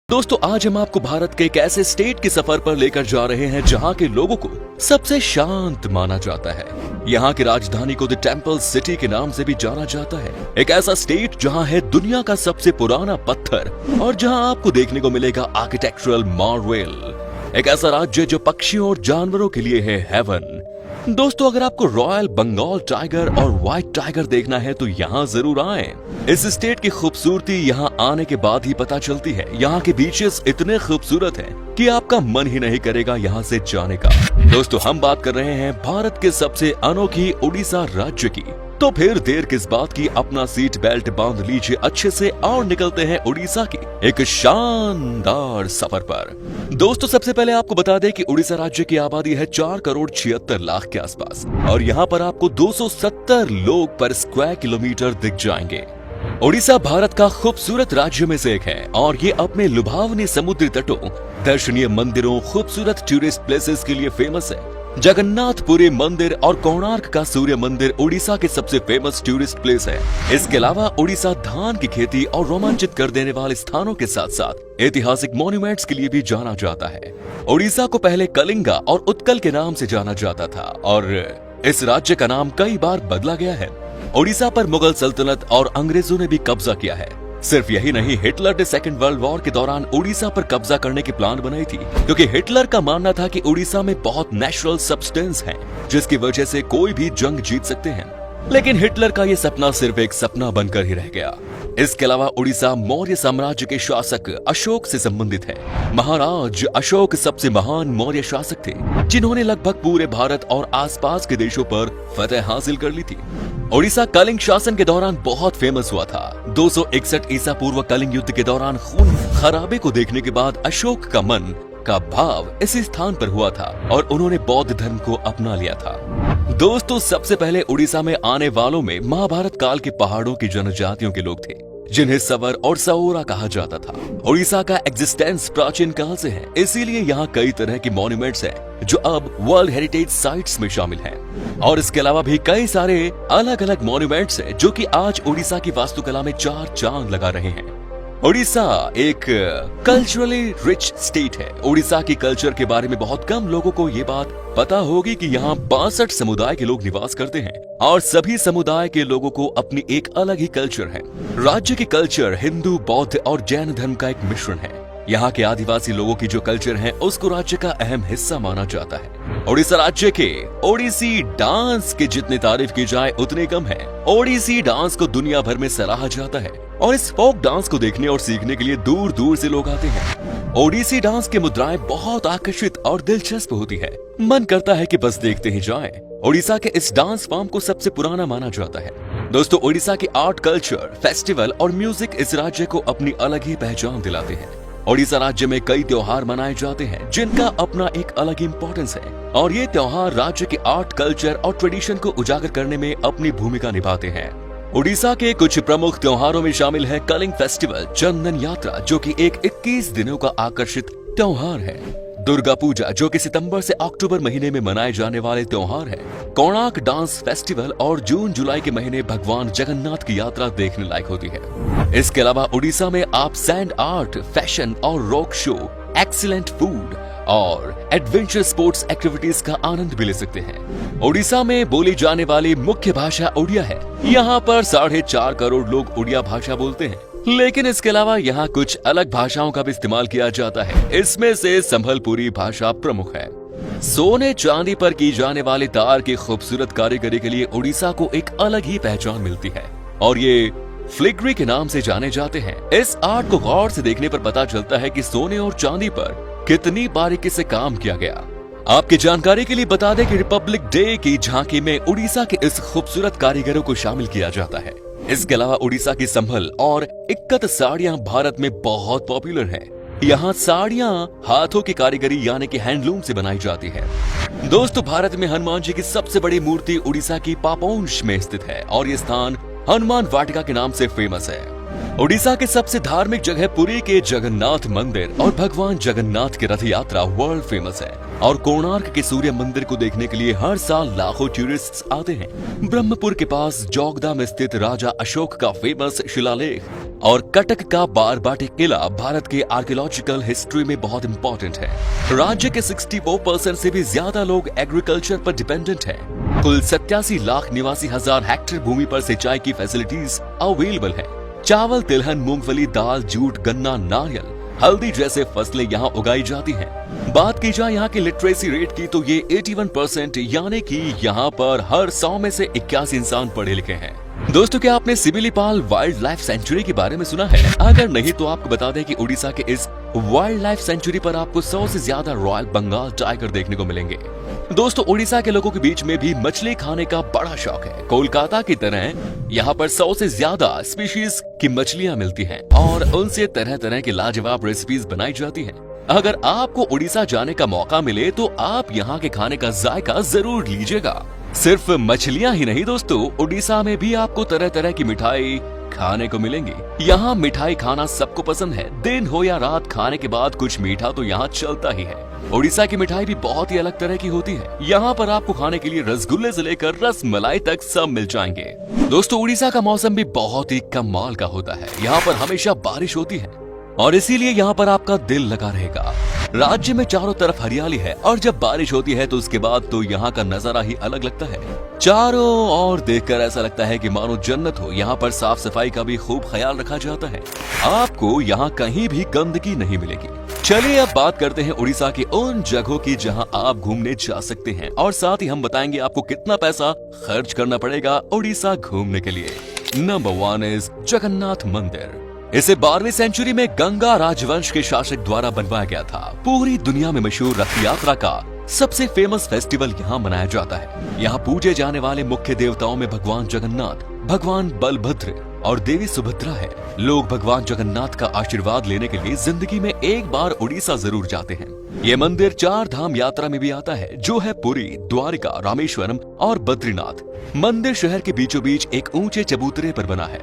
दोस्तों आज हम आपको भारत के एक ऐसे स्टेट के सफर पर लेकर जा रहे हैं जहां के लोगों को सबसे शांत माना जाता है। यहाँ की राजधानी को द टेम्पल सिटी के नाम से भी जाना जाता है। एक ऐसा स्टेट जहां है दुनिया का सबसे पुराना पत्थर और जहां आपको देखने को मिलेगा आर्किटेक्चरल मार्वेल। एक ऐसा राज्य जो पक्षियों और जानवरों के लिए है हेवन। दोस्तों अगर आपको रॉयल बंगाल टाइगर और व्हाइट टाइगर देखना है तो यहाँ जरूर आएं। इस स्टेट की खूबसूरती यहाँ आने के बाद ही पता चलती है। यहाँ के बीचेस इतने खूबसूरत हैं कि आपका मन ही नहीं करेगा यहाँ से जाने का। दोस्तों हम बात कर रहे हैं भारत के सबसे अनोखी उड़ीसा राज्य की। तो फिर देर किस बात की, अपना सीट बेल्ट बांध लीजिए अच्छे से और निकलते हैं उड़ीसा की एक शानदार सफर पर। दोस्तों सबसे पहले आपको बता दें कि उड़ीसा राज्य की आबादी है 4,76,00,000 के आसपास और यहाँ पर आपको 270 लोग पर स्क्वायर किलोमीटर दिख जाएंगे। उड़ीसा भारत का खूबसूरत राज्य में से एक है और ये अपने लुभावने समुद्री तटों, दर्शनीय मंदिरों, खूबसूरत टूरिस्ट प्लेसेस के लिए फेमस है। जगन्नाथपुरी मंदिर और कोणार्क का सूर्य मंदिर उड़ीसा के सबसे फेमस टूरिस्ट प्लेस है। इसके अलावा उड़ीसा धान की खेती और रोमांचित कर देने वाले स्थानों के साथ साथ ऐतिहासिक मॉन्यूमेंट्स के लिए भी जाना जाता है। उड़ीसा को पहले कलिंगा और उत्कल के नाम से जाना जाता था और इस राज्य का नाम कई बार बदला गया है। उड़ीसा पर मुगल सल्तनत और अंग्रेजों ने भी कब्जा किया है। सिर्फ यही नहीं, हिटलर ने सेकेंड वर्ल्ड वॉर के दौरान उड़ीसा पर कब्जा करने की प्लान बनाई थी क्योंकि हिटलर का मानना था कि उड़ीसा में बहुत नेचुरल सब्सटेंस है जिसकी वजह से कोई भी जंग जीत सकते हैं। लेकिन हिटलर का ये सपना सिर्फ एक सपना बनकर ही रह गया। इसके अलावा उड़ीसा मौर्य साम्राज्य के शासक अशोक से संबंधित है। महाराज अशोक सबसे महान मौर्य शासक थे जिन्होंने लगभग पूरे भारत और आसपास के देशों पर फतह हासिल कर ली थी। उड़ीसा कलिंग शासन के दौरान बहुत फेमस हुआ था। 261 ईसा पूर्व कलिंग युद्ध के दौरान खून खराबे को देखने के बाद अशोक का मन का भाव इसी स्थान पर हुआ था और उन्होंने बौद्ध धर्म को अपना लिया था। दोस्तों सबसे पहले उड़ीसा में आने वालों में महाभारत काल के पहाड़ों की जनजातियों के लोग थे जिन्हें सवर और सओरा कहा जाता था। उड़ीसा का एग्जिस्टेंस प्राचीन काल से है, इसीलिए यहाँ कई तरह के मॉन्यूमेंट्स हैं जो अब वर्ल्ड हेरिटेज साइट्स में शामिल हैं। और इसके अलावा भी कई सारे अलग अलग मॉन्यूमेंट्स हैं जो कि आज उड़ीसा की वास्तुकला में चार चांद लगा रहे हैं। उड़ीसा एक कल्चरली रिच स्टेट है। उड़ीसा की कल्चर के बारे में बहुत कम लोगों को ये बात पता होगी कि यहाँ 62 समुदाय के लोग निवास करते हैं और सभी समुदाय के लोगों को अपनी एक अलग ही कल्चर है। राज्य की कल्चर हिंदू, बौद्ध और जैन धर्म का एक मिश्रण है। यहाँ के आदिवासी लोगों की जो कल्चर है उसको राज्य का अहम हिस्सा माना जाता है। उड़ीसा राज्य के ओडिसी डांस के जितने तारीफ की जाए उतने कम है। ओडिसी डांस को दुनिया भर में सराहा जाता है और इस फोक डांस को देखने और सीखने के लिए दूर दूर से लोग आते हैं। ओडिसी डांस की मुद्राएं बहुत आकर्षित और दिलचस्प होती है, मन करता है कि बस देखते ही जाएं। उड़ीसा के इस डांस फॉर्म को सबसे पुराना माना जाता है। दोस्तों उड़ीसा की आर्ट, कल्चर, फेस्टिवल और म्यूजिक इस राज्य को अपनी अलग ही पहचान दिलाते हैं। उड़ीसा राज्य में कई त्योहार मनाए जाते हैं जिनका अपना एक अलग इम्पोर्टेंस है और ये त्योहार राज्य के आर्ट, कल्चर और ट्रेडिशन को उजागर करने में अपनी भूमिका निभाते हैं। उड़ीसा के कुछ प्रमुख त्योहारों में शामिल है कलिंग फेस्टिवल, चंदन यात्रा जो कि एक 21 दिनों का आकर्षित त्योहार है, दुर्गा पूजा जो कि सितंबर से अक्टूबर महीने में मनाए जाने वाले त्योहार है, कोणार्क डांस फेस्टिवल और जून जुलाई के महीने भगवान जगन्नाथ की यात्रा देखने लायक होती है। इसके अलावा उड़ीसा में आप सैंड आर्ट, फैशन और रॉक शो, एक्सीलेंट फूड और एडवेंचर स्पोर्ट्स एक्टिविटीज का आनंद भी ले सकते हैं। उड़ीसा में बोली जाने वाली मुख्य भाषा उड़िया है। यहाँ पर 4.5 करोड़ लोग उड़िया भाषा बोलते हैं, लेकिन इसके अलावा यहाँ कुछ अलग भाषाओं का भी इस्तेमाल किया जाता है। इसमें से संभलपुरी भाषा प्रमुख है। सोने चांदी पर की जाने वाले तार की खूबसूरत कारीगरी के लिए उड़ीसा को एक अलग ही पहचान मिलती है और ये फ्लिग्री के नाम से जाने जाते हैं। इस आर्ट को गौर से देखने पर पता चलता है कि सोने और चांदी पर कितनी बारीकी से काम किया गया। आपकी जानकारी के लिए बता दें कि रिपब्लिक डे की झांकी में उड़ीसा के इस खूबसूरत कारीगरों को शामिल किया जाता है। इसके अलावा उड़ीसा की संभल और इक्कत साड़ियां भारत में बहुत पॉपुलर हैं। यहाँ साड़ियां हाथों की कारीगरी यानी कि हैंडलूम से बनाई जाती है। दोस्तों भारत में हनुमान जी की सबसे बड़ी मूर्ति उड़ीसा की पापोंश में स्थित है और ये स्थान हनुमान वाटिका के नाम से फेमस है। उड़ीसा के सबसे धार्मिक जगह पुरी के जगन्नाथ मंदिर और भगवान जगन्नाथ की रथ यात्रा वर्ल्ड फेमस है और कोणार्क के सूर्य मंदिर को देखने के लिए हर साल लाखों टूरिस्ट आते हैं। ब्रह्मपुर के पास जोगदा में स्थित राजा अशोक का फेमस शिलालेख और कटक का बारबाटी किला भारत के आर्कियोलॉजिकल हिस्ट्री में बहुत इंपॉर्टेंट है। राज्य के 64% से भी ज्यादा लोग एग्रीकल्चर पर डिपेंडेंट हैं। कुल 87 लाख 89,000 हेक्टेयर भूमि पर सिंचाई की फैसिलिटीज अवेलेबल है। चावल, तिलहन, मूंगफली, दाल, जूट, गन्ना, नारियल, हल्दी जैसे फसलें यहाँ उगाई जाती हैं। बात की जाए यहाँ की लिटरेसी रेट की तो ये 81%, यानी कि यहाँ पर हर 100 में से 81 इंसान पढ़े लिखे हैं। दोस्तों, क्या आपने सिबिलीपाल वाइल्ड लाइफ सेंचुरी के बारे में सुना है? अगर नहीं तो आपको बता दें कि उड़ीसा के इस वाइल्ड लाइफ सेंचुरी पर आपको 100 से ज्यादा रॉयल बंगाल टाइगर देखने को मिलेंगे। दोस्तों, उड़ीसा के लोगों के बीच में भी मछली खाने का बड़ा शौक है। कोलकाता की तरह यहाँ पर 100 से ज्यादा स्पीशीज की मछलियाँ मिलती हैं और उनसे तरह तरह की लाजवाब रेसिपीज बनाई जाती हैं। अगर आपको उड़ीसा जाने का मौका मिले तो आप यहाँ के खाने का जायका जरूर लीजिएगा। सिर्फ मछलियाँ ही नहीं दोस्तों, उड़ीसा में भी आपको तरह तरह की मिठाई खाने को मिलेंगी। यहाँ मिठाई खाना सबको पसंद है। दिन हो या रात, खाने के बाद कुछ मीठा तो यहाँ चलता ही है। उड़ीसा की मिठाई भी बहुत ही अलग तरह की होती है। यहाँ पर आपको खाने के लिए रसगुल्ले से लेकर रस मलाई तक सब मिल जाएंगे। दोस्तों, उड़ीसा का मौसम भी बहुत ही कमाल का होता है। यहाँ पर हमेशा बारिश होती है और इसीलिए यहाँ पर आपका दिल लगा रहेगा। राज्य में चारों तरफ हरियाली है और जब बारिश होती है तो उसके बाद तो यहाँ का नजारा ही अलग लगता है। चारों ओर देखकर ऐसा लगता है कि मानो जन्नत हो। यहाँ पर साफ सफाई का भी खूब ख्याल रखा जाता है। आपको यहाँ कहीं भी गंदगी नहीं मिलेगी। चलिए अब बात करते हैं उड़ीसा की उन जगहों की जहां आप घूमने जा सकते हैं और साथ ही हम बताएंगे आपको कितना पैसा खर्च करना पड़ेगा उड़ीसा घूमने के लिए। नंबर 1 इज जगन्नाथ मंदिर। इसे 12वीं सेंचुरी में गंगा राजवंश के शासक द्वारा बनवाया गया था। पूरी दुनिया में मशहूर रथ यात्रा का सबसे फेमस फेस्टिवल यहाँ मनाया जाता है। यहाँ पूजे जाने वाले मुख्य देवताओं में भगवान जगन्नाथ, भगवान बलभद्र और देवी सुभद्रा है। लोग भगवान जगन्नाथ का आशीर्वाद लेने के लिए जिंदगी में एक बार उड़ीसा जरूर जाते हैं। ये मंदिर 4 धाम यात्रा में भी आता है, जो है पुरी, द्वारिका, रामेश्वरम और बद्रीनाथ। मंदिर शहर के बीचों बीच एक ऊंचे चबूतरे पर बना है।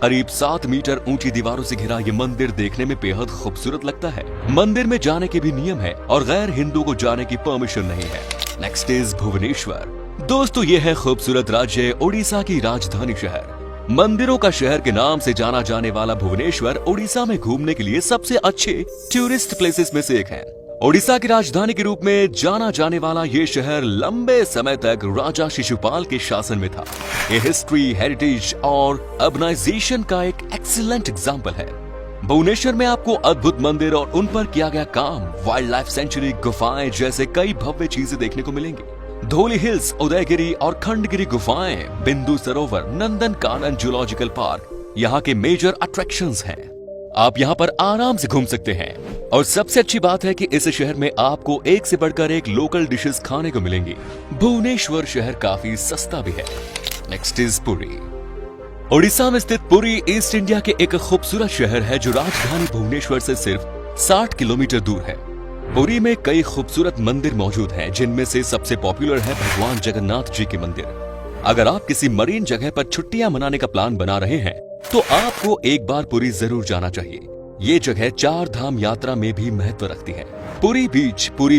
करीब 7 मीटर ऊंची दीवारों से घिरा ये मंदिर देखने में बेहद खूबसूरत लगता है। मंदिर में जाने के भी नियम है और गैर हिंदू को जाने की परमिशन नहीं है। Next is Bhubaneswar. दोस्तों, ये है खूबसूरत राज्य उड़ीसा की राजधानी शहर। मंदिरों का शहर के नाम से जाना जाने वाला भुवनेश्वर उड़ीसा में घूमने के लिए सबसे अच्छे टूरिस्ट प्लेसेस में से एक है। उड़ीसा की राजधानी के रूप में जाना जाने वाला ये शहर लंबे समय तक राजा शिशुपाल के शासन में था। ये हिस्ट्री, हेरिटेज और अर्बनाइजेशन का एक एक्सीलेंट एग्जाम्पल है। भुवनेश्वर में आपको अद्भुत मंदिर और उन पर किया गया काम, वाइल्ड लाइफ सेंचुरी, गुफाएं जैसे कई भव्य चीजें देखने को मिलेंगी। धौली हिल्स, उदयगिरी और खंडगिरी गुफाएं, बिंदु सरोवर, नंदन कानन जूलॉजिकल पार्क यहाँ के मेजर अट्रैक्शंस हैं। आप यहाँ पर आराम से घूम सकते हैं और सबसे अच्छी बात है कि इस शहर में आपको एक से बढ़कर एक लोकल डिशेस खाने को मिलेंगी। भुवनेश्वर शहर काफी सस्ता भी है। Next is Puri. उड़ीसा में स्थित पुरी ईस्ट इंडिया के एक खूबसूरत शहर है जो राजधानी भुवनेश्वर से सिर्फ 60 किलोमीटर दूर है। पुरी में कई खूबसूरत मंदिर मौजूद हैं, जिनमें से सबसे पॉपुलर है भगवान जगन्नाथ जी के मंदिर। अगर आप किसी मरीन जगह पर छुट्टियां मनाने का प्लान बना रहे हैं तो आपको एक बार पुरी जरूर जाना चाहिए। ये जगह 4 धाम यात्रा में भी महत्व रखती है। पुरी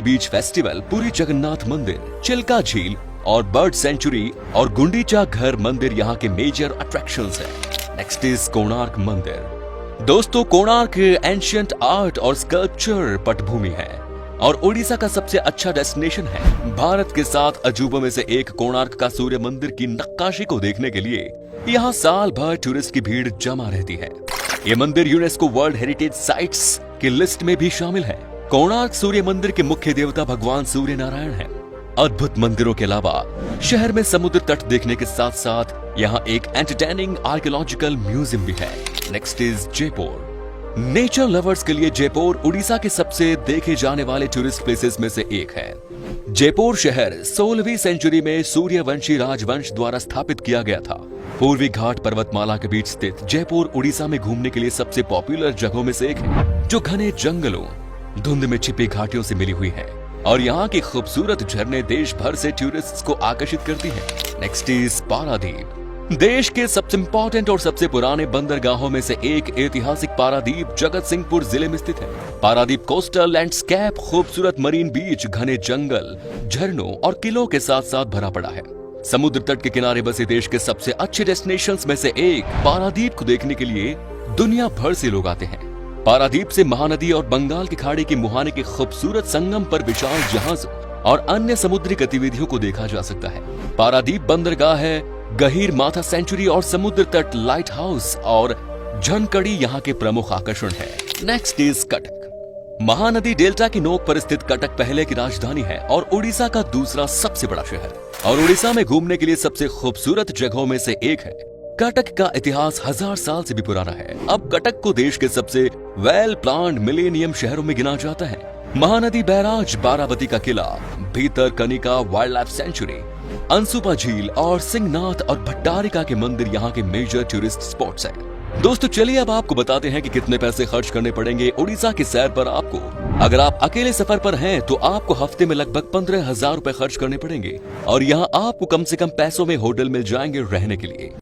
बीच फेस्टिवल, पुरी जगन्नाथ मंदिर, चिल्का झील और बर्ड सेंचुरी और गुंडीचा घर मंदिर यहाँ के मेजर अट्रैक्शंस हैं। नेक्स्ट इज कोणार्क मंदिर। दोस्तों, कोणार्क एंशियंट आर्ट और स्कल्पचर पटभूमि है और उड़ीसा का सबसे अच्छा डेस्टिनेशन है। भारत के 7 अजूबों में से एक कोणार्क का सूर्य मंदिर की नक्काशी को देखने के लिए यहाँ साल भर टूरिस्ट की भीड़ जमा रहती है। ये मंदिर यूनेस्को वर्ल्ड हेरिटेज साइट्स की लिस्ट में भी शामिल है। कोणार्क सूर्य मंदिर के मुख्य देवता भगवान सूर्य नारायण है। अद्भुत मंदिरों के अलावा शहर में समुद्र तट देखने के साथ साथ यहाँ एक एंटरटेनिंग आर्कियोलॉजिकल म्यूजियम भी है। Next is Jaipur. Nature lovers के लिए जयपुर उड़ीसा के सबसे देखे जाने वाले टूरिस्ट प्लेसेस में से एक है। जयपुर शहर 16वीं सेंचुरी में सूर्यवंशी राजवंश द्वारा स्थापित किया गया था। पूर्वी घाट पर्वतमाला के बीच स्थित जयपुर उड़ीसा में घूमने के लिए सबसे पॉपुलर जगहों में से एक है, जो घने जंगलों, धुंध में छिपी घाटियों से मिली हुई है और यहाँ की खूबसूरत झरने देश भर से टूरिस्ट्स को आकर्षित करती है। Next is Paradip. देश के सबसे इंपॉर्टेंट और सबसे पुराने बंदरगाहों में से एक ऐतिहासिक पारादीप जगत सिंहपुर जिले में स्थित है। पारादीप कोस्टल लैंडस्केप, खूबसूरत मरीन बीच, घने जंगल, झरनों और किलों के साथ साथ भरा पड़ा है। समुद्र तट के किनारे बसे देश के सबसे अच्छे डेस्टिनेशंस में से एक पारादीप को देखने के लिए दुनिया भर से लोग आते हैं। पारादीप से महानदी और बंगाल की खाड़ी के मुहाने के खूबसूरत संगम पर विशाल जहाज और अन्य समुद्री गतिविधियों को देखा जा सकता है। पारादीप बंदरगाह है, गहीर माथा सेंचुरी और समुद्र तट लाइट हाउस और झनकड़ी यहाँ के प्रमुख आकर्षण है। Next is Cuttack. Mahanadi delta की नोक पर स्थित कटक पहले की राजधानी है और उड़ीसा का दूसरा सबसे बड़ा शहर, और उड़ीसा में घूमने के लिए सबसे खूबसूरत जगहों में से एक है। कटक का इतिहास 1000 साल से भी पुराना है। अब कटक को देश के सबसे वेल प्लान्ड मिलेनियम शहरों में गिना जाता है। महानदी बैराज, बाराबती का किला, भीतर Kanika wild life sanctuary, Ansupa झील और सिंहनाथ और भट्टारिका के मंदिर यहाँ के मेजर टूरिस्ट स्पॉट्स हैं। दोस्तों चलिए अब आपको बताते हैं कि कितने पैसे खर्च करने पड़ेंगे उड़ीसा की सैर पर आपको। अगर आप अकेले सफर पर हैं तो आपको हफ्ते में लगभग 15,000 रुपए खर्च करने पड़ेंगे और यहाँ आपको कम से कम पैसों में होटल मिल जाएंगे रहने के लिए।